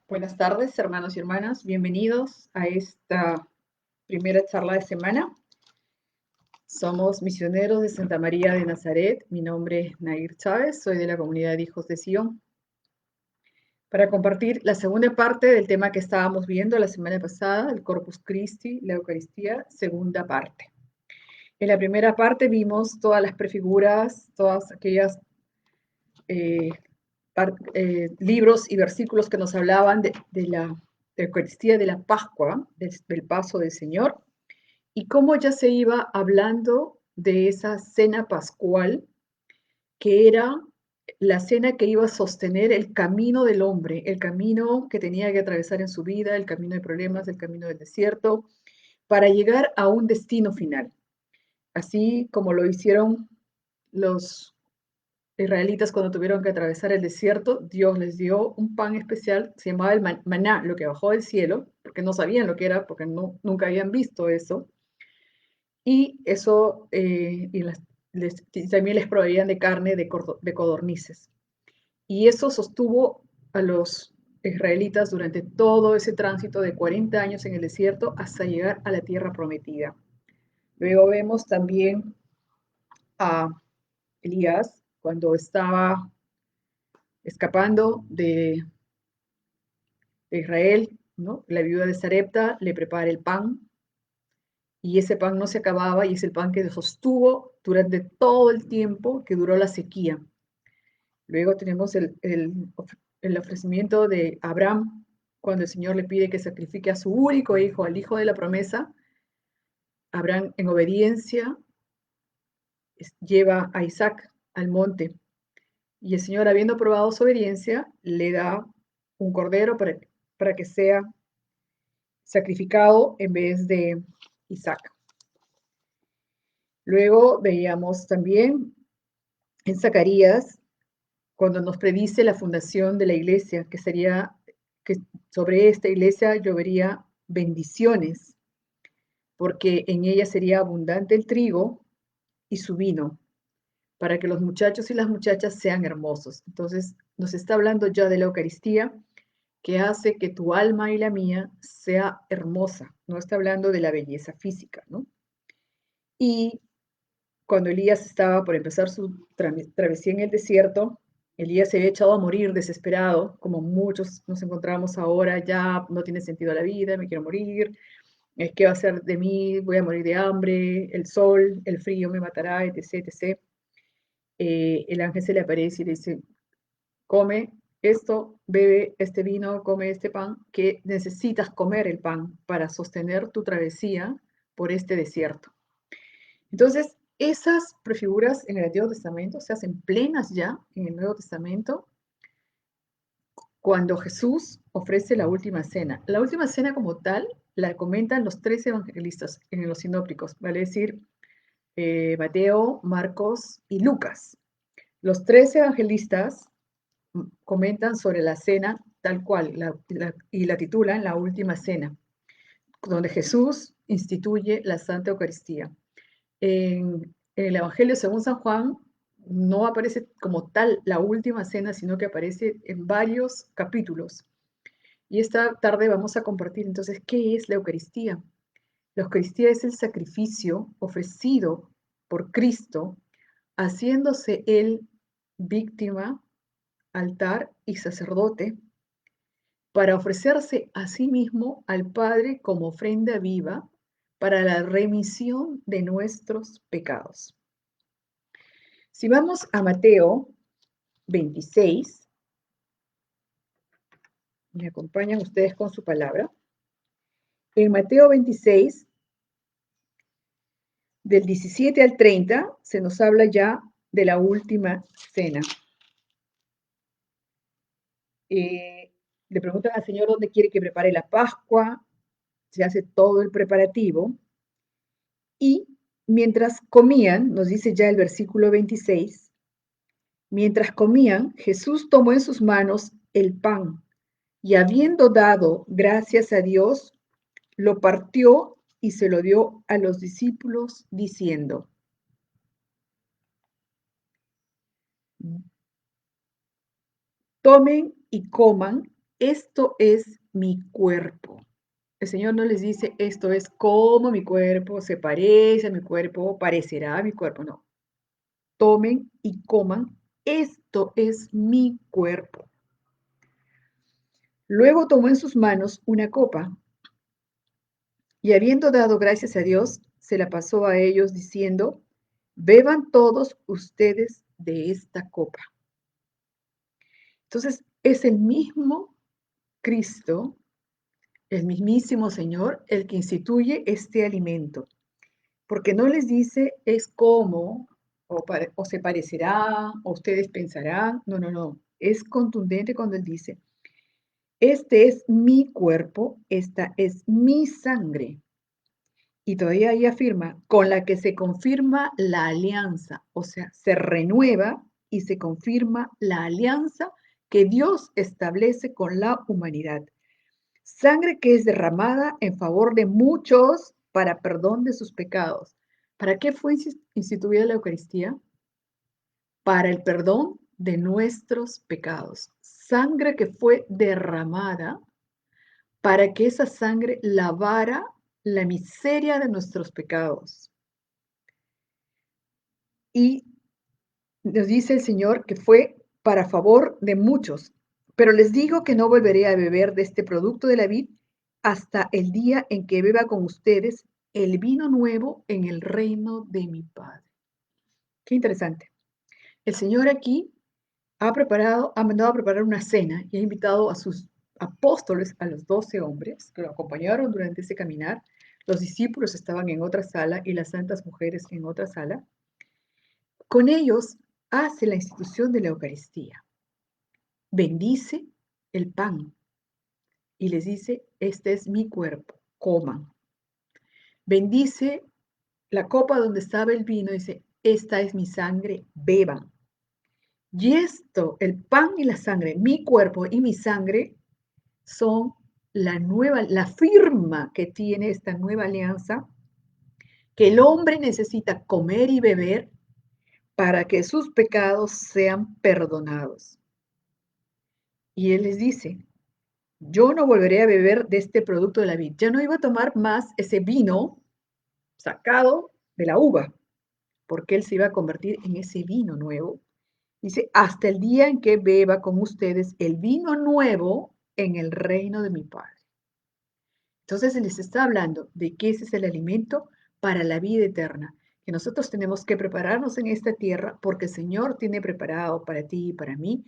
Buenas tardes, hermanos y hermanas. Bienvenidos a esta primera charla de semana. Somos misioneros de Santa María de Nazaret. Mi nombre es Nair Chávez, soy de la comunidad de Hijos de Sion. Para compartir la segunda parte del tema que estábamos viendo la semana pasada, el Corpus Christi, la Eucaristía, segunda parte. En la primera parte vimos todas las prefiguras, todas aquellas libros y versículos que nos hablaban de la Eucaristía de la Pascua, del paso del Señor, y cómo ya se iba hablando de esa cena pascual, que era la cena que iba a sostener el camino del hombre, el camino que tenía que atravesar en su vida, el camino de problemas, el camino del desierto, para llegar a un destino final. Así como lo hicieron los israelitas cuando tuvieron que atravesar el desierto, Dios les dio un pan especial, se llamaba el maná, lo que bajó del cielo, porque no sabían lo que era, porque nunca habían visto eso. Y eso, también les proveían de carne de codornices. Y eso sostuvo a los israelitas durante todo ese tránsito de 40 años en el desierto hasta llegar a la tierra prometida. Luego vemos también a Elías cuando estaba escapando de Israel, ¿no? La viuda de Sarepta le prepara el pan y ese pan no se acababa y es el pan que sostuvo durante todo el tiempo que duró la sequía. Luego tenemos el ofrecimiento de Abraham cuando el Señor le pide que sacrifique a su único hijo, al hijo de la promesa. Abraham, en obediencia, lleva a Isaac al monte y el Señor, habiendo probado su obediencia, le da un cordero para que sea sacrificado en vez de Isaac. Luego veíamos también en Zacarías, cuando nos predice la fundación de la iglesia, que sería que sobre esta iglesia llovería bendiciones, porque en ella sería abundante el trigo y su vino, para que los muchachos y las muchachas sean hermosos. Entonces, nos está hablando ya de la Eucaristía, que hace que tu alma y la mía sea hermosa. No está hablando de la belleza física, ¿no? Y cuando Elías estaba por empezar su travesía en el desierto, Elías se había echado a morir desesperado, como muchos nos encontramos ahora, ya no tiene sentido la vida, me quiero morir, ¿qué va a ser de mí? Voy a morir de hambre, el sol, el frío me matará, etc., etc. El ángel se le aparece y le dice, come esto, bebe este vino, come este pan, que necesitas comer el pan para sostener tu travesía por este desierto. Entonces, esas prefiguras en el Antiguo Testamento se hacen plenas ya en el Nuevo Testamento cuando Jesús ofrece la última cena. La última cena como tal la comentan los 13 evangelistas en los sinópticos, vale decir, Mateo, Marcos y Lucas. Los 13 evangelistas comentan sobre la cena tal cual y la titulan La Última Cena, donde Jesús instituye la Santa Eucaristía. En el Evangelio según San Juan no aparece como tal la última cena, sino que aparece en varios capítulos. Y esta tarde vamos a compartir entonces qué es la Eucaristía. La Eucaristía es el sacrificio ofrecido por Cristo, haciéndose Él víctima, altar y sacerdote, para ofrecerse a sí mismo al Padre como ofrenda viva para la remisión de nuestros pecados. Si vamos a Mateo 26, me acompañan ustedes con su palabra. En Mateo 26, del 17 al 30, se nos habla ya de la última cena. Le preguntan al Señor dónde quiere que prepare la Pascua, se hace todo el preparativo, y mientras comían, nos dice ya el versículo 26, mientras comían, Jesús tomó en sus manos el pan y habiendo dado gracias a Dios, lo partió y se lo dio a los discípulos diciendo, tomen y coman, esto es mi cuerpo. El Señor no les dice, esto es como mi cuerpo, se parece a mi cuerpo, parecerá a mi cuerpo. No, tomen y coman, esto es mi cuerpo. Luego tomó en sus manos una copa y habiendo dado gracias a Dios, se la pasó a ellos diciendo, beban todos ustedes de esta copa. Entonces, es el mismo Cristo, el mismísimo Señor, el que instituye este alimento. Porque no les dice es como, o se parecerá, o ustedes pensarán. No, no, no. Es contundente cuando Él dice, este es mi cuerpo, esta es mi sangre. Y todavía ahí afirma, con la que se confirma la alianza, o sea, se renueva y se confirma la alianza que Dios establece con la humanidad. Sangre que es derramada en favor de muchos para perdón de sus pecados. ¿Para qué fue instituida la Eucaristía? Para el perdón de nuestros pecados. Sangre que fue derramada para que esa sangre lavara la miseria de nuestros pecados. Y nos dice el Señor que fue para favor de muchos. Pero les digo que no volveré a beber de este producto de la vid hasta el día en que beba con ustedes el vino nuevo en el reino de mi Padre. Qué interesante. El Señor aquí ha mandado a preparar una cena y ha invitado a sus apóstoles, a los 12 hombres que lo acompañaron durante ese caminar. Los discípulos estaban en otra sala y las santas mujeres en otra sala. Con ellos hace la institución de la Eucaristía. Bendice el pan y les dice, este es mi cuerpo, coman. Bendice la copa donde estaba el vino, dice, esta es mi sangre, beban. Y esto, el pan y la sangre, mi cuerpo y mi sangre, son la firma que tiene esta nueva alianza, que el hombre necesita comer y beber para que sus pecados sean perdonados. Y él les dice, yo no volveré a beber de este producto de la vid. Ya no iba a tomar más ese vino sacado de la uva, porque él se iba a convertir en ese vino nuevo. Dice, hasta el día en que beba con ustedes el vino nuevo en el reino de mi Padre. Entonces les está hablando de que ese es el alimento para la vida eterna, que nosotros tenemos que prepararnos en esta tierra porque el Señor tiene preparado para ti y para mí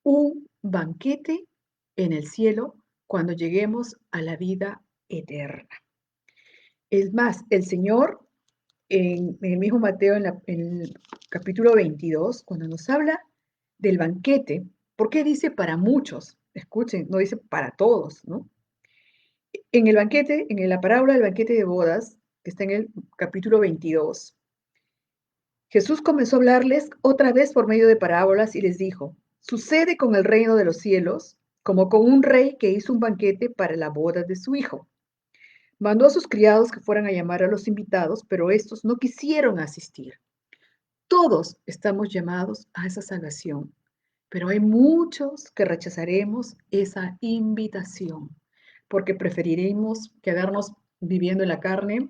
un banquete en el cielo cuando lleguemos a la vida eterna. Es más, el Señor en el mismo Mateo, en el capítulo 22, cuando nos habla del banquete, ¿por qué dice para muchos? Escuchen, no dice para todos, ¿no? En el banquete, en la parábola del banquete de bodas, que está en el capítulo 22, Jesús comenzó a hablarles otra vez por medio de parábolas y les dijo, sucede con el reino de los cielos como con un rey que hizo un banquete para la boda de su hijo. Mandó a sus criados que fueran a llamar a los invitados, pero estos no quisieron asistir. Todos estamos llamados a esa salvación, pero hay muchos que rechazaremos esa invitación porque preferiremos quedarnos viviendo en la carne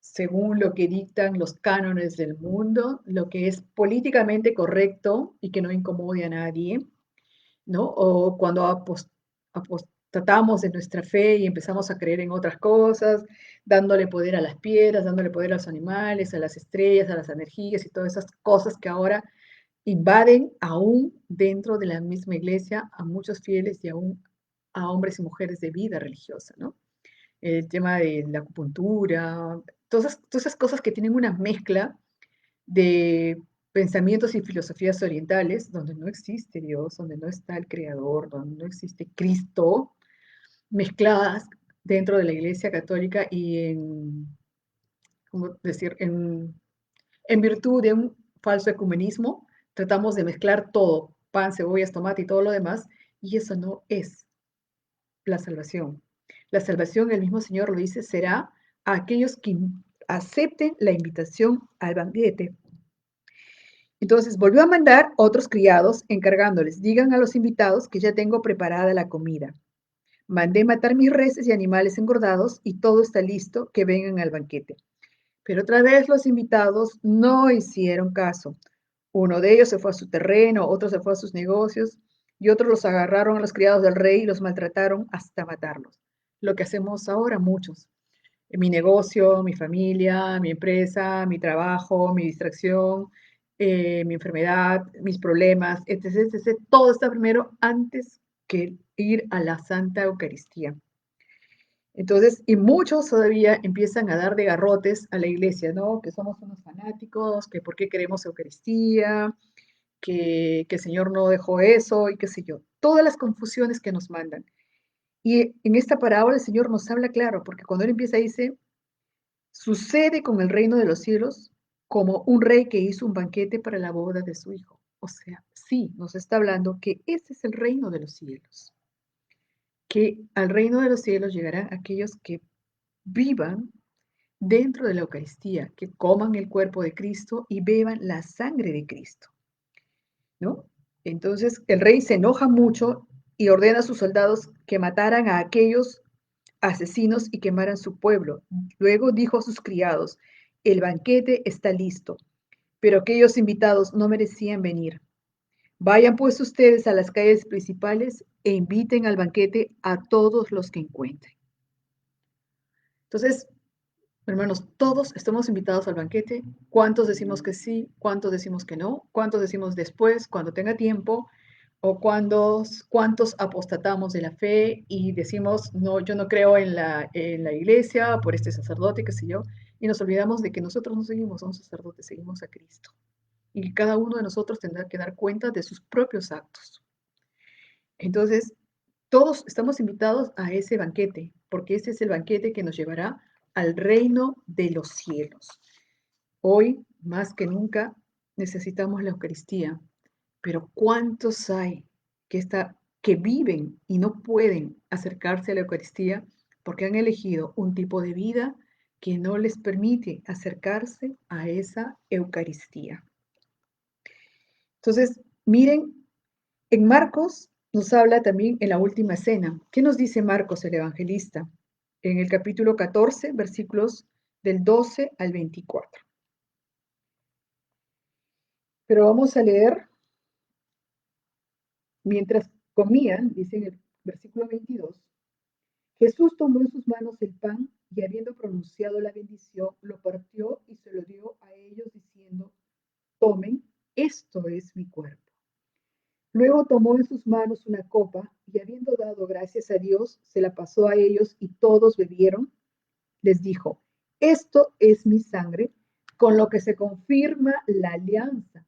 según lo que dictan los cánones del mundo, lo que es políticamente correcto y que no incomode a nadie, ¿no? O cuando apostatamos de nuestra fe y empezamos a creer en otras cosas, dándole poder a las piedras, dándole poder a los animales, a las estrellas, a las energías y todas esas cosas que ahora invaden aún dentro de la misma iglesia a muchos fieles y aún a hombres y mujeres de vida religiosa, ¿no? El tema de la acupuntura, todas esas cosas que tienen una mezcla de pensamientos y filosofías orientales, donde no existe Dios, donde no está el Creador, donde no existe Cristo, mezcladas dentro de la Iglesia Católica y ¿cómo decir? En virtud de un falso ecumenismo, tratamos de mezclar todo, pan, cebollas, tomate y todo lo demás, y eso no es la salvación. La salvación, el mismo Señor lo dice, será a aquellos que acepten la invitación al banquete. Entonces volvió a mandar otros criados encargándoles, digan a los invitados que ya tengo preparada la comida. Mandé matar mis reses y animales engordados y todo está listo, que vengan al banquete. Pero otra vez los invitados no hicieron caso. Uno de ellos se fue a su terreno, otro se fue a sus negocios y otros los agarraron a los criados del rey y los maltrataron hasta matarlos. Lo que hacemos ahora muchos. Mi negocio, mi familia, mi empresa, mi trabajo, mi distracción, mi enfermedad, mis problemas, etc, etc. Todo está primero antes que ir a la Santa Eucaristía. Entonces, y muchos todavía empiezan a dar de garrotes a la iglesia, ¿no? Que somos unos fanáticos, que por qué queremos Eucaristía, que el Señor no dejó eso y qué sé yo. Todas las confusiones que nos mandan. Y en esta parábola el Señor nos habla claro, porque cuando Él empieza dice, sucede con el reino de los cielos como un rey que hizo un banquete para la boda de su hijo. O sea, sí, nos está hablando que ese es el reino de los cielos, que al reino de los cielos llegarán aquellos que vivan dentro de la Eucaristía, que coman el cuerpo de Cristo y beban la sangre de Cristo, ¿no? Entonces el rey se enoja mucho y ordena a sus soldados que mataran a aquellos asesinos y quemaran su pueblo. Luego dijo a sus criados, el banquete está listo, pero aquellos invitados no merecían venir. Vayan pues ustedes a las calles principales e inviten al banquete a todos los que encuentren. Entonces, hermanos, todos estamos invitados al banquete. ¿Cuántos decimos que sí? ¿Cuántos decimos que no? ¿Cuántos decimos después, cuando tenga tiempo? ¿O cuántos apostatamos de la fe y decimos, no, yo no creo en la iglesia por este sacerdote, qué sé yo? Y nos olvidamos de que nosotros no seguimos a un sacerdote, seguimos a Cristo. Y cada uno de nosotros tendrá que dar cuenta de sus propios actos. Entonces, todos estamos invitados a ese banquete, porque ese es el banquete que nos llevará al reino de los cielos. Hoy, más que nunca, necesitamos la Eucaristía, pero ¿cuántos hay que viven y no pueden acercarse a la Eucaristía porque han elegido un tipo de vida que no les permite acercarse a esa Eucaristía? Entonces, miren, en Marcos nos habla también en la última cena. ¿Qué nos dice Marcos el evangelista? En el capítulo 14, versículos del 12 al 24. Pero vamos a leer, mientras comían, dice en el versículo 22, Jesús tomó en sus manos el pan y habiendo pronunciado la bendición, lo partió y se lo dio a ellos diciendo, tomen, esto es mi cuerpo. Luego tomó en sus manos una copa y habiendo dado gracias a Dios, se la pasó a ellos y todos bebieron. Les dijo, esto es mi sangre, con lo que se confirma la alianza,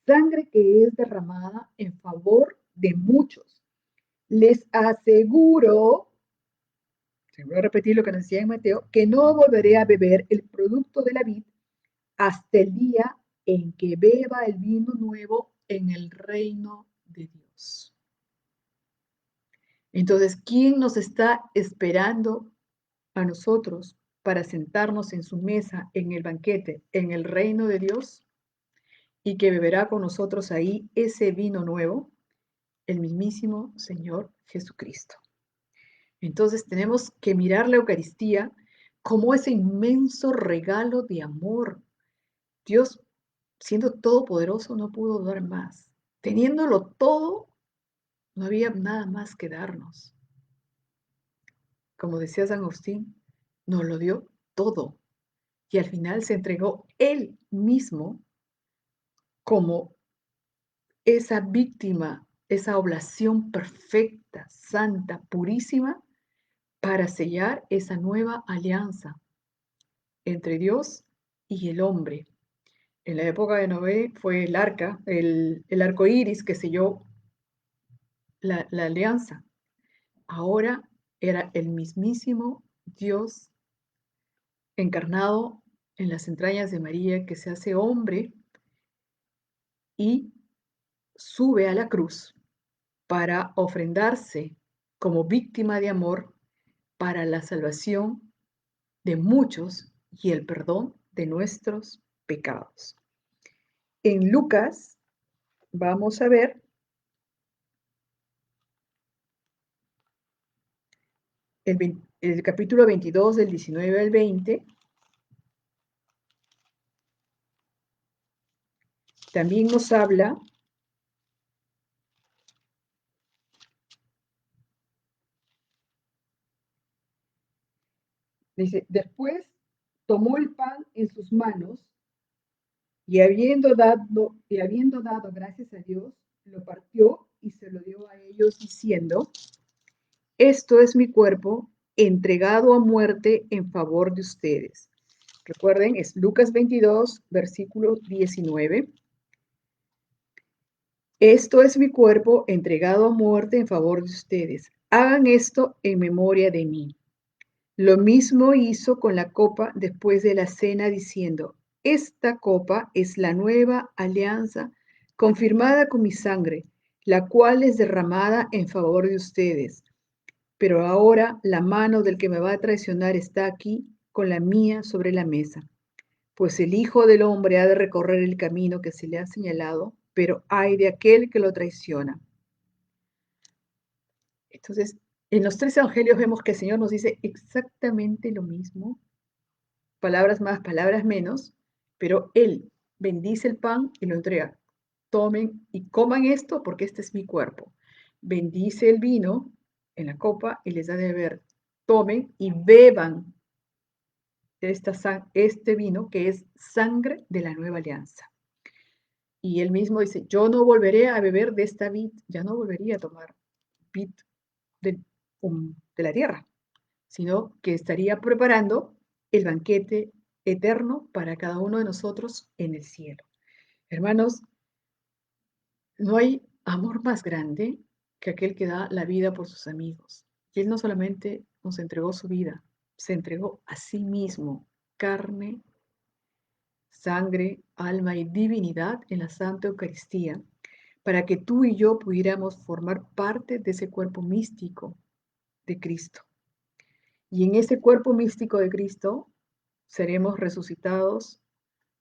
sangre que es derramada en favor de muchos. Les aseguro, se voy a repetir lo que nos decía en Mateo, que no volveré a beber el producto de la vid hasta el día en que beba el vino nuevo en el reino de Dios. Entonces, ¿quién nos está esperando a nosotros para sentarnos en su mesa en el banquete, en el reino de Dios? Y que beberá con nosotros ahí ese vino nuevo, el mismísimo Señor Jesucristo. Entonces tenemos que mirar la Eucaristía como ese inmenso regalo de amor. Dios, siendo todopoderoso, no pudo dar más. Teniéndolo todo, no había nada más que darnos. Como decía San Agustín, nos lo dio todo. Y al final se entregó él mismo como esa víctima, esa oblación perfecta, santa, purísima, para sellar esa nueva alianza entre Dios y el hombre. En la época de Noé fue el arca, el arco iris que selló la alianza. Ahora era el mismísimo Dios encarnado en las entrañas de María que se hace hombre y sube a la cruz para ofrendarse como víctima de amor para la salvación de muchos y el perdón de nuestros pecados. En Lucas vamos a ver el capítulo 22 del 19 al 20, también nos habla, dice, después tomó el pan en sus manos y habiendo dado gracias a Dios, lo partió y se lo dio a ellos diciendo, esto es mi cuerpo entregado a muerte en favor de ustedes. Recuerden, es Lucas 22, versículo 19. Esto es mi cuerpo entregado a muerte en favor de ustedes. Hagan esto en memoria de mí. Lo mismo hizo con la copa después de la cena, diciendo, esta copa es la nueva alianza confirmada con mi sangre, la cual es derramada en favor de ustedes. Pero ahora la mano del que me va a traicionar está aquí con la mía sobre la mesa. Pues el Hijo del Hombre ha de recorrer el camino que se le ha señalado, pero ay de aquel que lo traiciona. Entonces, en los tres evangelios vemos que el Señor nos dice exactamente lo mismo, palabras más, palabras menos, pero Él bendice el pan y lo entrega. Tomen y coman esto porque este es mi cuerpo. Bendice el vino en la copa y les da de beber. Tomen y beban este vino que es sangre de la nueva alianza. Y él mismo dice, yo no volveré a beber de esta vid, ya no volvería a tomar vid de, de la tierra, sino que estaría preparando el banquete eterno para cada uno de nosotros en el cielo. Hermanos, no hay amor más grande que aquel que da la vida por sus amigos. Y Él no solamente nos entregó su vida, se entregó a sí mismo, carne, sangre, alma y divinidad en la Santa Eucaristía, para que tú y yo pudiéramos formar parte de ese cuerpo místico de Cristo. Y en ese cuerpo místico de Cristo seremos resucitados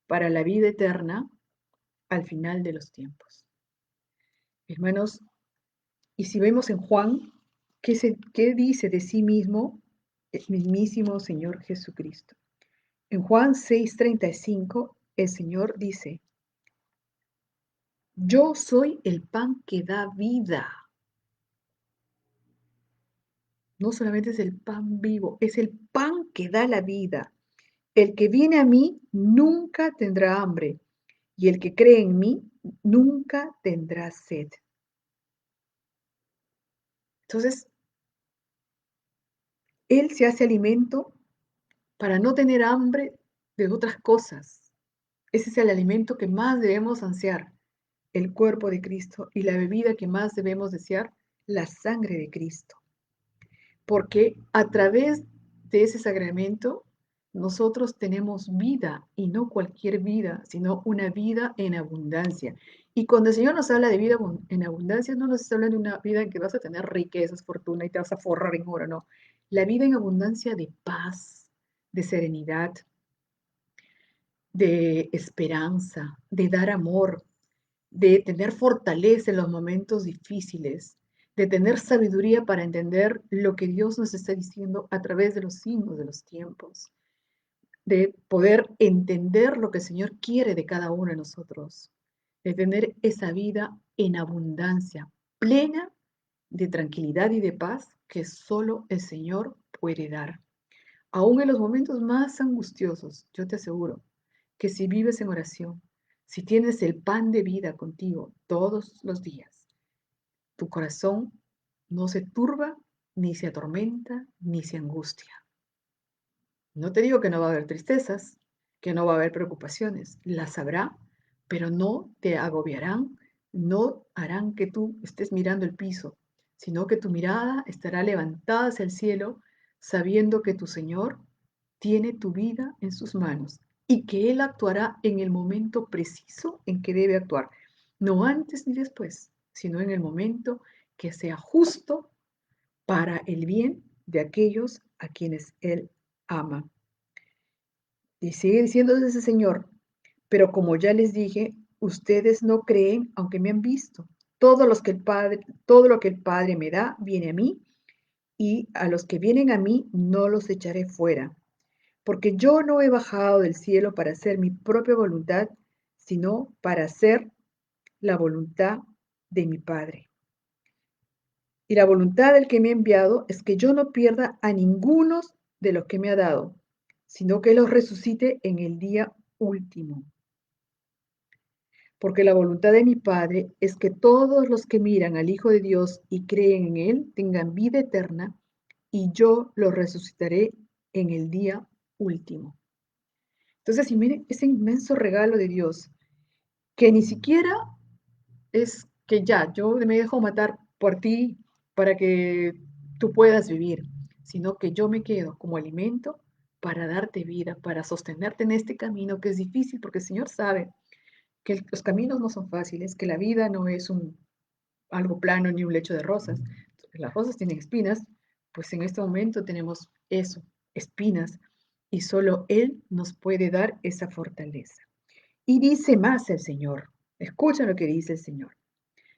para la vida eterna al final de los tiempos. Hermanos, y si vemos en Juan, ¿qué dice de sí mismo el mismísimo Señor Jesucristo? En Juan 6:35, el Señor dice, yo soy el pan que da vida. No solamente es el pan vivo, es el pan que da la vida. El que viene a mí nunca tendrá hambre, y el que cree en mí nunca tendrá sed. Entonces, Él se hace alimento para no tener hambre de otras cosas. Ese es el alimento que más debemos ansiar, el cuerpo de Cristo, y la bebida que más debemos desear, la sangre de Cristo. Porque a través de ese sacramento nosotros tenemos vida, y no cualquier vida, sino una vida en abundancia. Y cuando el Señor nos habla de vida en abundancia, no nos está hablando de una vida en que vas a tener riquezas, fortuna y te vas a forrar en oro, no. La vida en abundancia de paz, de serenidad, de esperanza, de dar amor, de tener fortaleza en los momentos difíciles, de tener sabiduría para entender lo que Dios nos está diciendo a través de los signos de los tiempos, de poder entender lo que el Señor quiere de cada uno de nosotros, de tener esa vida en abundancia, plena de tranquilidad y de paz que solo el Señor puede dar. Aún en los momentos más angustiosos, yo te aseguro que si vives en oración, si tienes el pan de vida contigo todos los días, tu corazón no se turba, ni se atormenta, ni se angustia. No te digo que no va a haber tristezas, que no va a haber preocupaciones, las habrá, pero no te agobiarán, no harán que tú estés mirando el piso, sino que tu mirada estará levantada hacia el cielo, sabiendo que tu Señor tiene tu vida en sus manos y que Él actuará en el momento preciso en que debe actuar, no antes ni después, sino en el momento que sea justo para el bien de aquellos a quienes Él ama. Y sigue diciendo ese Señor, pero como ya les dije, ustedes no creen aunque me han visto. Todo lo que el Padre me da viene a mí, y a los que vienen a mí no los echaré fuera, porque yo no he bajado del cielo para hacer mi propia voluntad, sino para hacer la voluntad de mi Padre. Y la voluntad del que me ha enviado es que yo no pierda a ninguno de los que me ha dado, sino que los resucite en el día último. Porque la voluntad de mi Padre es que todos los que miran al Hijo de Dios y creen en Él tengan vida eterna, y yo los resucitaré en el día último. Entonces, y miren ese inmenso regalo de Dios, que ni siquiera es que ya, yo me dejo matar por ti para que tú puedas vivir, sino que yo me quedo como alimento para darte vida, para sostenerte en este camino que es difícil, porque el Señor sabe que los caminos no son fáciles, que la vida no es algo plano ni un lecho de rosas. Las rosas tienen espinas, pues en este momento tenemos eso, espinas, y solo Él nos puede dar esa fortaleza. Y dice más el Señor, escucha lo que dice el Señor.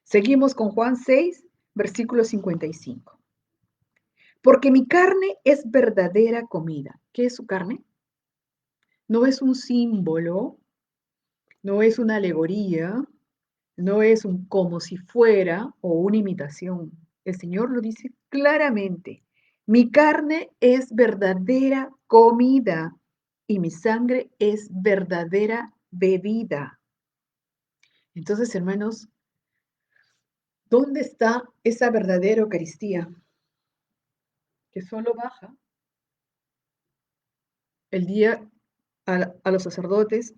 Seguimos con Juan 6, versículo 55. Porque mi carne es verdadera comida. ¿Qué es su carne? No es un símbolo, no es una alegoría, no es un como si fuera o una imitación. El Señor lo dice claramente. Mi carne es verdadera comida y mi sangre es verdadera bebida. Entonces, hermanos, ¿dónde está esa verdadera Eucaristía? Que solo baja el día a los sacerdotes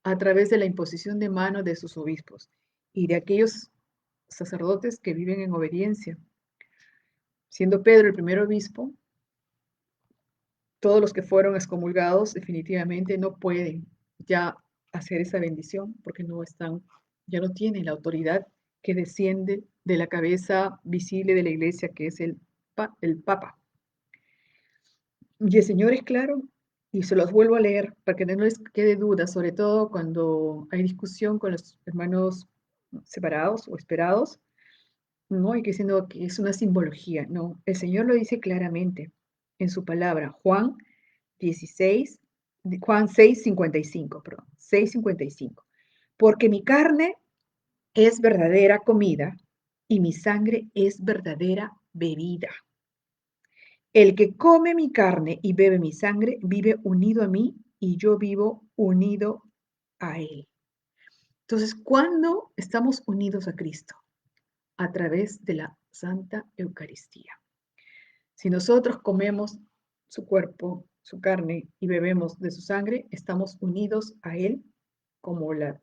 a través de la imposición de manos de sus obispos y de aquellos sacerdotes que viven en obediencia. Siendo Pedro el primer obispo, todos los que fueron excomulgados definitivamente no pueden ya hacer esa bendición porque no están, ya no tienen la autoridad que desciende de la cabeza visible de la iglesia, que es el Papa. Y el Señor es claro, y se los vuelvo a leer para que no les quede duda, sobre todo cuando hay discusión con los hermanos separados o esperados, no hay que diciendo que es una simbología, no, el Señor lo dice claramente en su palabra, Juan 16, Juan 6:55, perdón, 6:55. Porque mi carne es verdadera comida y mi sangre es verdadera bebida. El que come mi carne y bebe mi sangre vive unido a mí y yo vivo unido a él. Entonces, ¿cuándo estamos unidos a Cristo? A través de la Santa Eucaristía. Si nosotros comemos su cuerpo, su carne y bebemos de su sangre, estamos unidos a Él como los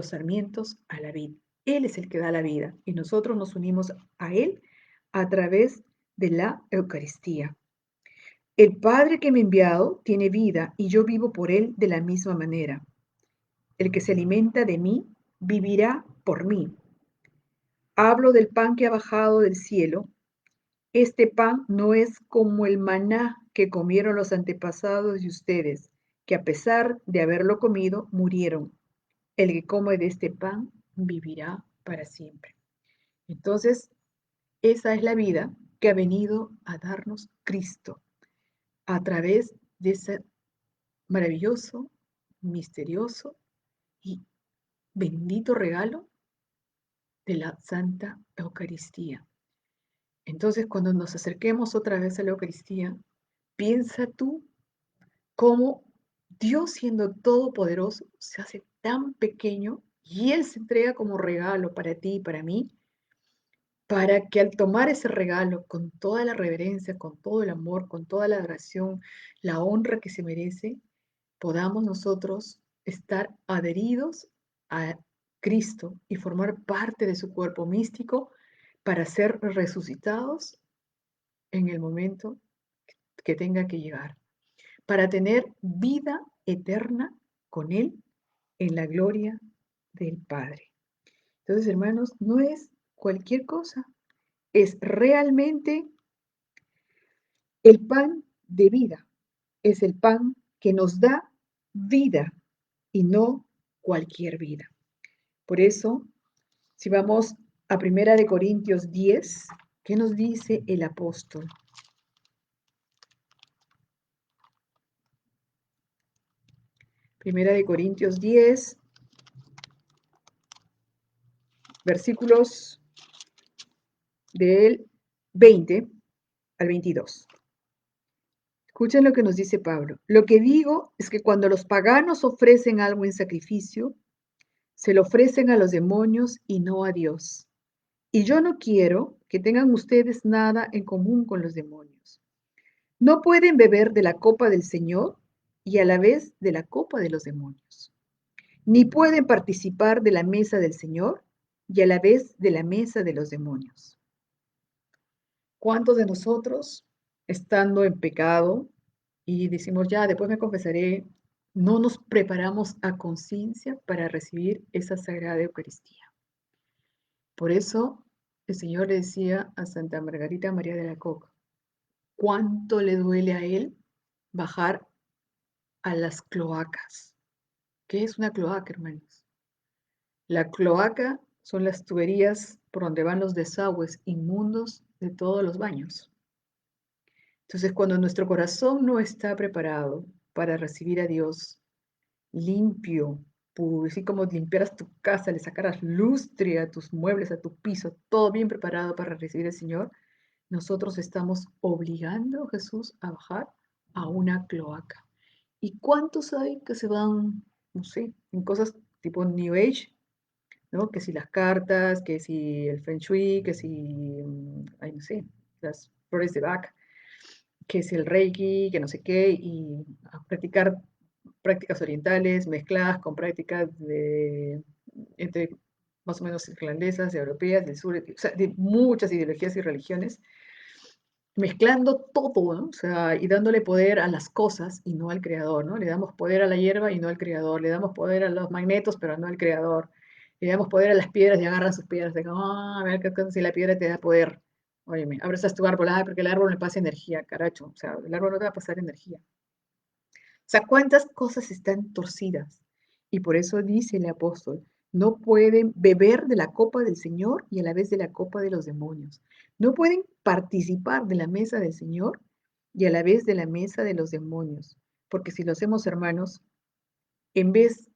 sarmientos a la vid. Él es el que da la vida y nosotros nos unimos a Él a través de la Eucaristía. El Padre que me ha enviado tiene vida y yo vivo por Él de la misma manera. El que se alimenta de mí vivirá por mí. Hablo del pan que ha bajado del cielo. Este pan no es como el maná que comieron los antepasados de ustedes, que a pesar de haberlo comido, murieron. El que come de este pan vivirá para siempre. Entonces, esa es la vida que ha venido a darnos Cristo a través de ese maravilloso, misterioso y bendito regalo de la Santa Eucaristía. Entonces, cuando nos acerquemos otra vez a la Eucaristía, piensa tú cómo Dios, siendo todopoderoso, se hace tan pequeño y Él se entrega como regalo para ti y para mí, para que al tomar ese regalo con toda la reverencia, con todo el amor, con toda la adoración, la honra que se merece, podamos nosotros estar adheridos a Cristo y formar parte de su cuerpo místico para ser resucitados en el momento que tenga que llegar, para tener vida eterna con Él en la gloria del Padre. Entonces, hermanos, no es cualquier cosa, es realmente el pan de vida, es el pan que nos da vida y no cualquier vida. Por eso, si vamos a Primera de Corintios 10, ¿Qué nos dice el apóstol? Primera de Corintios 10, versículos del 20 al 22. Escuchen lo que nos dice Pablo. Lo que digo es que cuando los paganos ofrecen algo en sacrificio, se lo ofrecen a los demonios y no a Dios. Y yo no quiero que tengan ustedes nada en común con los demonios. No pueden beber de la copa del Señor y a la vez de la copa de los demonios. Ni pueden participar de la mesa del Señor y a la vez de la mesa de los demonios. ¿Cuántos de nosotros, estando en pecado y decimos, ya, después me confesaré, no nos preparamos a conciencia para recibir esa sagrada Eucaristía? Por eso el Señor le decía a Santa Margarita María de Alacoque, ¿cuánto le duele a él bajar a las cloacas? ¿Qué es una cloaca, hermanos? La cloaca son las tuberías por donde van los desagües inmundos de todos los baños. Entonces, cuando nuestro corazón no está preparado para recibir a Dios limpio, puro, así como limpiaras tu casa, le sacaras lustre a tus muebles, a tu piso, todo bien preparado para recibir al Señor, nosotros estamos obligando a Jesús a bajar a una cloaca. ¿Y cuántos hay que se van, no sé, en cosas tipo New Age, ¿no? Que si las cartas, que si el Feng Shui, que si, ay, no sé, las flores de Bach, que si el Reiki, que no sé qué, y a practicar prácticas orientales mezcladas con prácticas de, entre más o menos irlandesas, europeas, del sur, o sea, de muchas ideologías y religiones, mezclando todo, ¿no? O sea, y dándole poder a las cosas y no al creador, ¿no? Le damos poder a la hierba y no al creador, le damos poder a los magnetos, pero no al creador, le damos poder a las piedras y agarran sus piedras, de como, a ver qué si la piedra te da poder. Óyeme, abrazas tu árbol, porque el árbol me pasa energía, caracho, o sea, el árbol no te va a pasar energía. O sea, cuántas cosas están torcidas. Y por eso dice el apóstol, no pueden beber de la copa del Señor y a la vez de la copa de los demonios. No pueden participar de la mesa del Señor y a la vez de la mesa de los demonios. Porque si lo hacemos, hermanos, en vez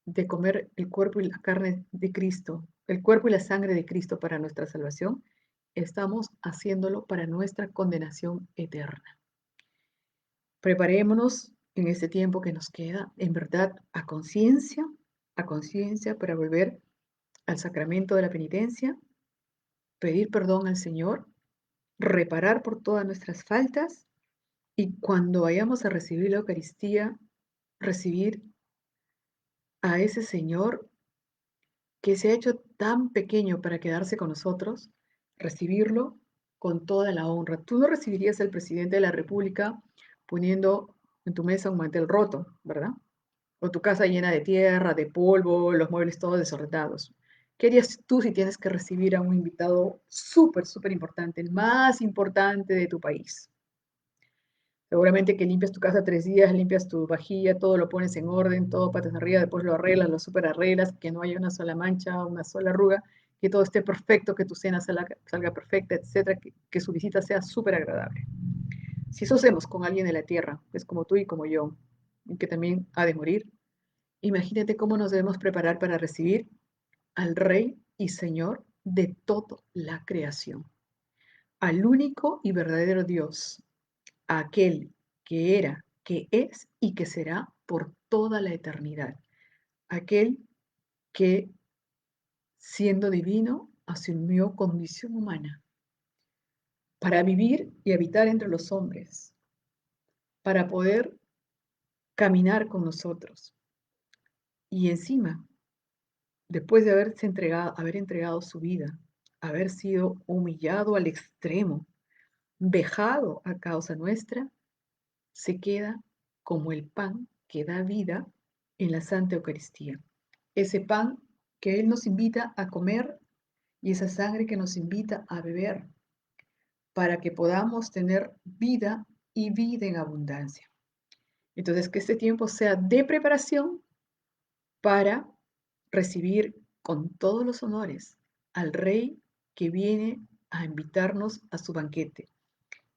de comer el cuerpo y la carne de Cristo, el cuerpo y la sangre de Cristo para nuestra salvación, estamos haciéndolo para nuestra condenación eterna. Preparémonos en este tiempo que nos queda, en verdad, a conciencia para volver al sacramento de la penitencia, pedir perdón al Señor, reparar por todas nuestras faltas y cuando vayamos a recibir la Eucaristía, recibir a ese Señor que se ha hecho tan pequeño para quedarse con nosotros, recibirlo con toda la honra. Tú no recibirías al presidente de la República poniendo en tu mesa un mantel roto, ¿verdad? O tu casa llena de tierra, de polvo, los muebles todos desordenados. ¿Qué harías tú si tienes que recibir a un invitado súper, súper importante, el más importante de tu país? Seguramente que limpias tu casa 3 días, limpias tu vajilla, todo lo pones en orden, todo patas arriba, después lo arreglas, lo super arreglas, que no haya una sola mancha, una sola arruga, que todo esté perfecto, que tu cena salga perfecta, etcétera, que su visita sea súper agradable. Si eso hacemos con alguien de la tierra, que es como tú y como yo, y que también ha de morir, imagínate cómo nos debemos preparar para recibir al Rey y Señor de toda la creación, al único y verdadero Dios, a aquel que era, que es y que será por toda la eternidad, aquel que, siendo divino, asumió condición humana para vivir y habitar entre los hombres, para poder caminar con nosotros. Y encima, después de haber entregado su vida, haber sido humillado al extremo, vejado a causa nuestra, se queda como el pan que da vida en la Santa Eucaristía. Ese pan que Él nos invita a comer y esa sangre que nos invita a beber para que podamos tener vida y vida en abundancia. Entonces, que este tiempo sea de preparación para recibir con todos los honores al Rey que viene a invitarnos a su banquete.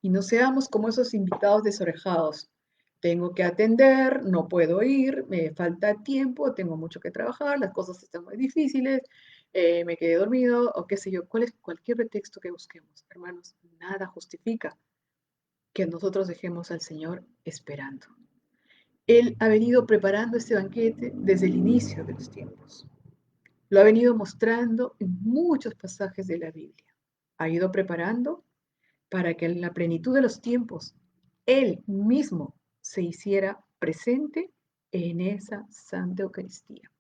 Y no seamos como esos invitados desorejados. Tengo que atender, no puedo ir, me falta tiempo, tengo mucho que trabajar, las cosas están muy difíciles, me quedé dormido o qué sé yo, cualquier pretexto que busquemos, hermanos, nada justifica que nosotros dejemos al Señor esperando. Él ha venido preparando este banquete desde el inicio de los tiempos. Lo ha venido mostrando en muchos pasajes de la Biblia. Ha ido preparando para que en la plenitud de los tiempos Él mismo se hiciera presente en esa Santa Eucaristía.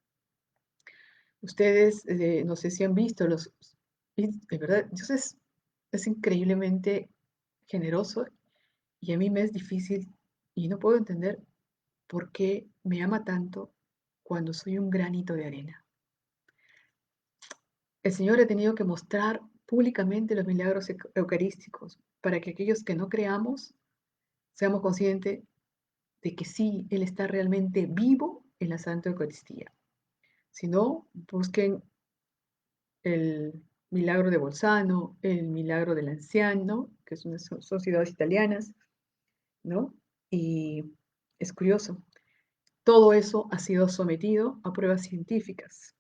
Ustedes, no sé si han visto de verdad, Dios es increíblemente generoso y a mí me es difícil y no puedo entender por qué me ama tanto cuando soy un granito de arena. El Señor ha tenido que mostrar públicamente los milagros eucarísticos para que aquellos que no creamos seamos conscientes de que sí, Él está realmente vivo en la Santa Eucaristía. Si no, busquen el milagro de Bolzano, el milagro del anciano, que son ciudades italianas, ¿no? Y es curioso, todo eso ha sido sometido a pruebas científicas.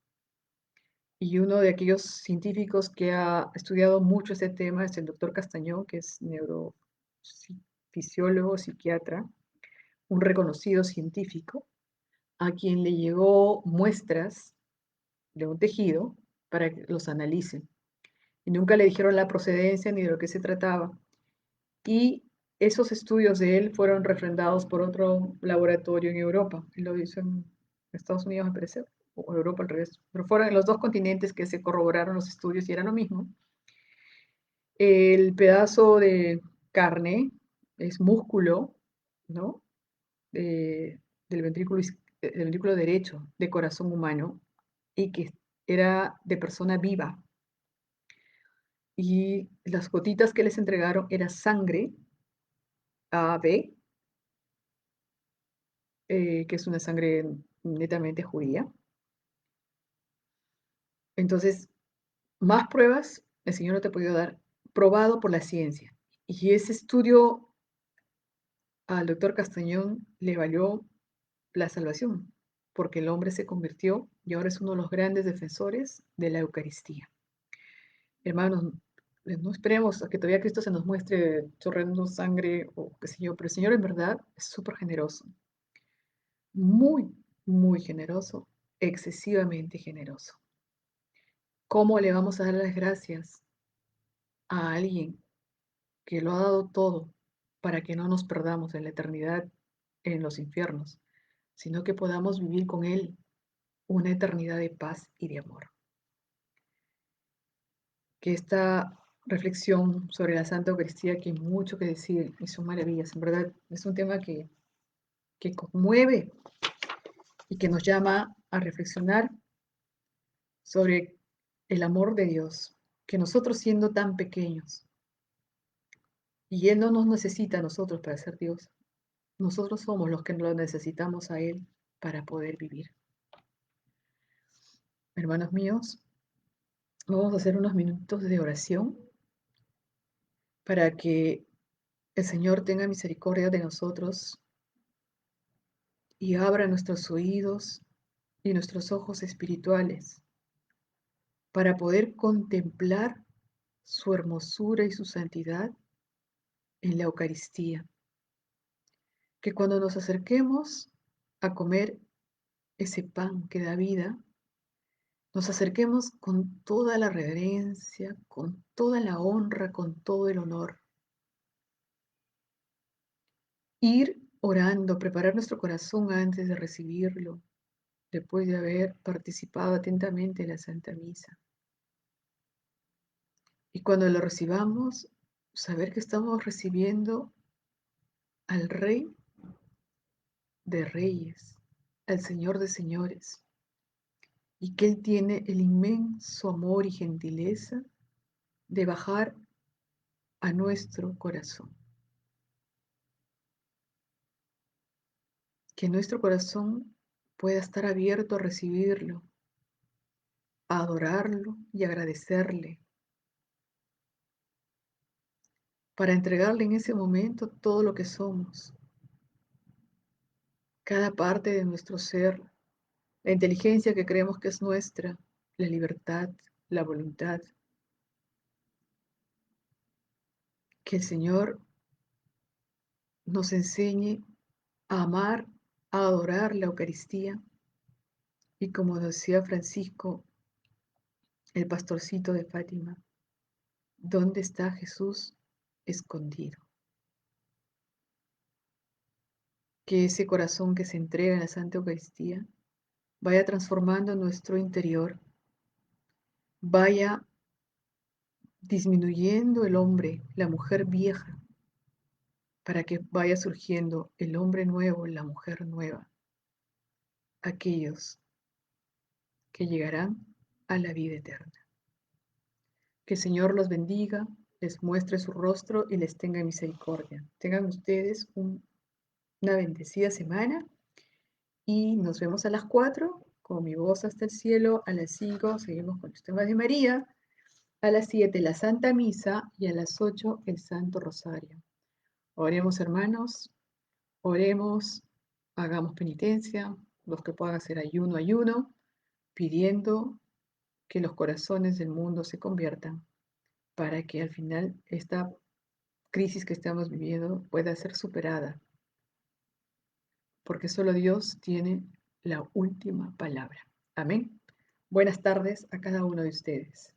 Y uno de aquellos científicos que ha estudiado mucho este tema es el doctor Castañón, que es neurofisiólogo, psiquiatra, un reconocido científico, a quien le llegó muestras de un tejido para que los analicen. Y nunca le dijeron la procedencia ni de lo que se trataba. Y esos estudios de él fueron refrendados por otro laboratorio en Europa. Él lo hizo en Estados Unidos, me parece, o Europa al revés. Pero fueron en los dos continentes que se corroboraron los estudios y era lo mismo. El pedazo de carne es músculo, ¿no? Del ventrículo derecho de corazón humano y que era de persona viva. Y las gotitas que les entregaron era sangre AB, que es una sangre netamente judía. Entonces, más pruebas el Señor no te ha podido dar, probado por la ciencia. Y ese estudio al doctor Castañón le valió la salvación, porque el hombre se convirtió y ahora es uno de los grandes defensores de la Eucaristía. Hermanos, no esperemos a que todavía Cristo se nos muestre chorreando sangre o qué sé yo, pero el Señor en verdad es súper generoso, muy, muy generoso, excesivamente generoso. ¿Cómo le vamos a dar las gracias a alguien que lo ha dado todo para que no nos perdamos en la eternidad en los infiernos, sino que podamos vivir con Él una eternidad de paz y de amor? Que esta reflexión sobre la Santa Eucaristía, que hay mucho que decir y son maravillas, en verdad es un tema que conmueve y que nos llama a reflexionar sobre el amor de Dios, que nosotros siendo tan pequeños, y Él no nos necesita a nosotros para ser Dios, nosotros somos los que lo necesitamos a Él para poder vivir. Hermanos míos, vamos a hacer unos minutos de oración para que el Señor tenga misericordia de nosotros y abra nuestros oídos y nuestros ojos espirituales para poder contemplar su hermosura y su santidad en la Eucaristía. Que cuando nos acerquemos a comer ese pan que da vida, nos acerquemos con toda la reverencia, con toda la honra, con todo el honor. Ir orando, preparar nuestro corazón antes de recibirlo, después de haber participado atentamente en la Santa Misa. Y cuando lo recibamos, saber que estamos recibiendo al Rey de Reyes, al Señor de Señores, y que Él tiene el inmenso amor y gentileza de bajar a nuestro corazón. Que nuestro corazón pueda estar abierto a recibirlo, a adorarlo y agradecerle, para entregarle en ese momento todo lo que somos, cada parte de nuestro ser, la inteligencia que creemos que es nuestra, la libertad, la voluntad. Que el Señor nos enseñe a amar, a adorar la Eucaristía y como decía Francisco, el pastorcito de Fátima, ¿dónde está Jesús escondido? Que ese corazón que se entrega en la Santa Eucaristía vaya transformando nuestro interior, vaya disminuyendo el hombre, la mujer vieja, para que vaya surgiendo el hombre nuevo, la mujer nueva, aquellos que llegarán a la vida eterna. Que el Señor los bendiga, les muestre su rostro y les tenga misericordia. Tengan ustedes una bendecida semana y nos vemos a las 4 con mi voz hasta el cielo. A las 5 seguimos con los temas de María. A las 7 la Santa Misa y a las 8 el Santo Rosario. Oremos, hermanos, oremos, hagamos penitencia, los que puedan hacer ayuno, ayuno, pidiendo que los corazones del mundo se conviertan para que al final esta crisis que estamos viviendo pueda ser superada, porque solo Dios tiene la última palabra. Amén. Buenas tardes a cada uno de ustedes.